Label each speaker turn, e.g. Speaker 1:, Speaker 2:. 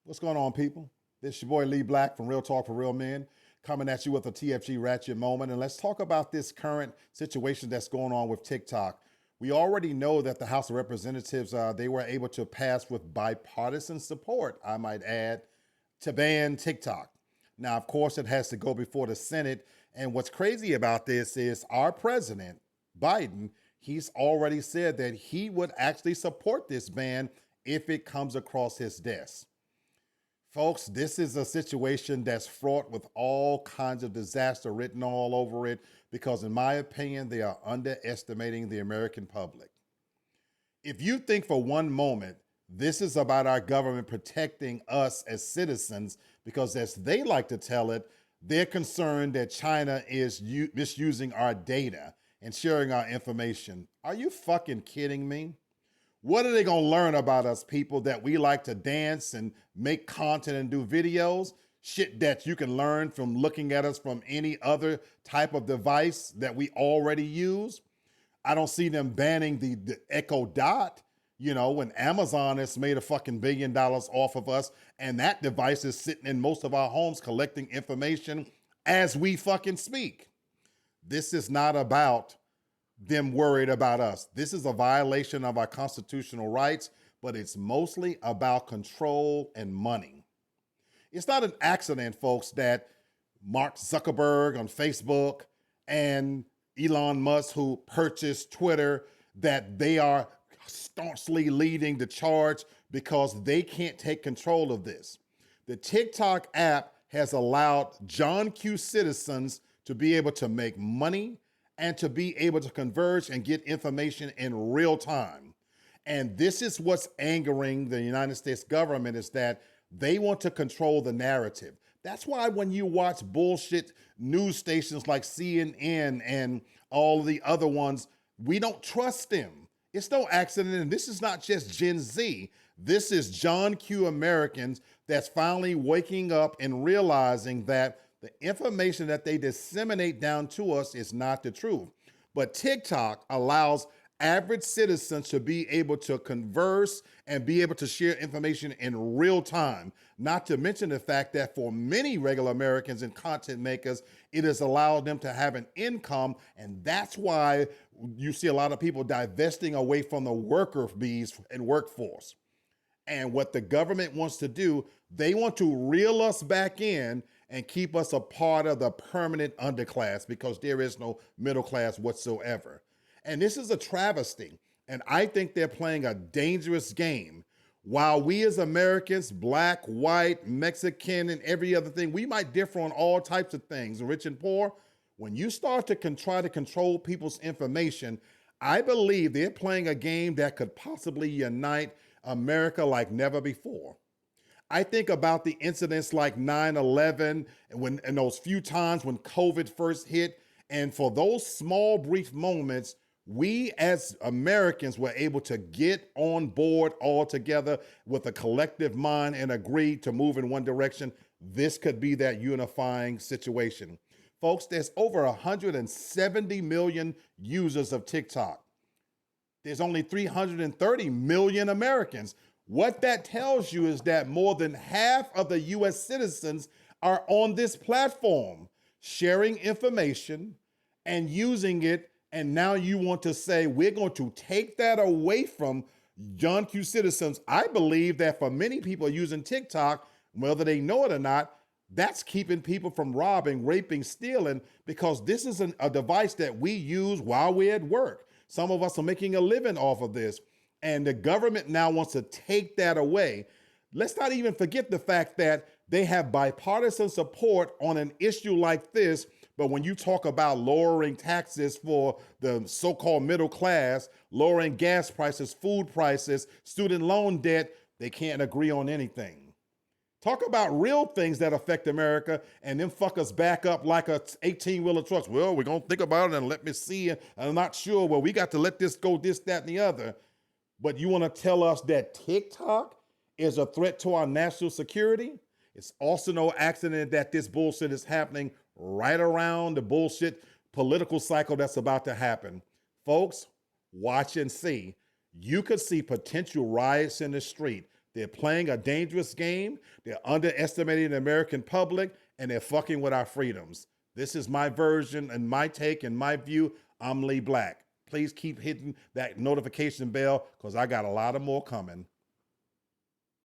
Speaker 1: What's going on, people? This is your boy Lee Black from Real Talk for Real Men, coming at you with a TFG Ratchet moment. And let's talk about this current situation that's going on with TikTok. We already know that the House of Representatives, they were able to pass with bipartisan support, I might add, to ban TikTok. Now, of course, it has to go before the Senate. And what's crazy about this is our president, Biden, he's already said that he would actually support this ban if it comes across his desk. Folks, this is a situation that's fraught with all kinds of disaster written all over it because, in my opinion, they are underestimating the American public. If you think for one moment this is about our government protecting us as citizens, because as they like to tell it, they're concerned that China is misusing our data and sharing our information. Are you fucking kidding me? What are they going to learn about us, people, that we like to dance and make content and do videos? Shit that you can learn from looking at us from any other type of device that we already use. I don't see them banning the Echo Dot, when Amazon has made a fucking $1 billion off of us, and that device is sitting in most of our homes collecting information as we fucking speak. This is not about them worried about us. This is a violation of our constitutional rights, but it's mostly about control and money. It's not an accident, folks, that Mark Zuckerberg on Facebook and Elon Musk, who purchased Twitter, that they are staunchly leading the charge because they can't take control of this. The TikTok app has allowed John Q citizens to be able to make money and to be able to converge and get information in real time. And this is what's angering the United States government, is that they want to control the narrative. That's why when you watch bullshit news stations like CNN and all the other ones, we don't trust them. It's no accident, and this is not just Gen Z. This is John Q Americans that's finally waking up and realizing that the information that they disseminate down to us is not the truth. But TikTok allows average citizens to be able to converse and be able to share information in real time. Not to mention the fact that for many regular Americans and content makers, it has allowed them to have an income. And that's why you see a lot of people divesting away from the worker bees and workforce. And what the government wants to do, they want to reel us back in and keep us a part of the permanent underclass, because there is no middle class whatsoever. And this is a travesty. And I think they're playing a dangerous game. While we as Americans, black, white, Mexican, and every other thing, we might differ on all types of things, rich and poor. When you start to try to control people's information, I believe they're playing a game that could possibly unite America like never before. I think about the incidents like 9/11 and those few times when COVID first hit. And for those small, brief moments, we as Americans were able to get on board all together with a collective mind and agree to move in one direction. This could be that unifying situation. Folks, there's over 170 million users of TikTok. There's only 330 million Americans. What that tells you is that more than half of the US citizens are on this platform, sharing information and using it. And now you want to say we're going to take that away from John Q citizens. I believe that for many people using TikTok, whether they know it or not, that's keeping people from robbing, raping, stealing, because this is a device that we use while we're at work. Some of us are making a living off of this. And the government now wants to take that away. Let's not even forget the fact that they have bipartisan support on an issue like this. But when you talk about lowering taxes for the so-called middle class, lowering gas prices, food prices, student loan debt, they can't agree on anything. Talk about real things that affect America, and then fuck us back up like a 18-wheeler trucks. Well, we're going to think about it and let me see. I'm not sure. Well, we got to let this go, this, that, and the other. But you want to tell us that TikTok is a threat to our national security? It's also no accident that this bullshit is happening right around the bullshit political cycle that's about to happen. Folks, watch and see. You could see potential riots in the street. They're playing a dangerous game. They're underestimating the American public, and they're fucking with our freedoms. This is my version and my take and my view. I'm Lee Black. Please keep hitting that notification bell because I got a lot of more coming.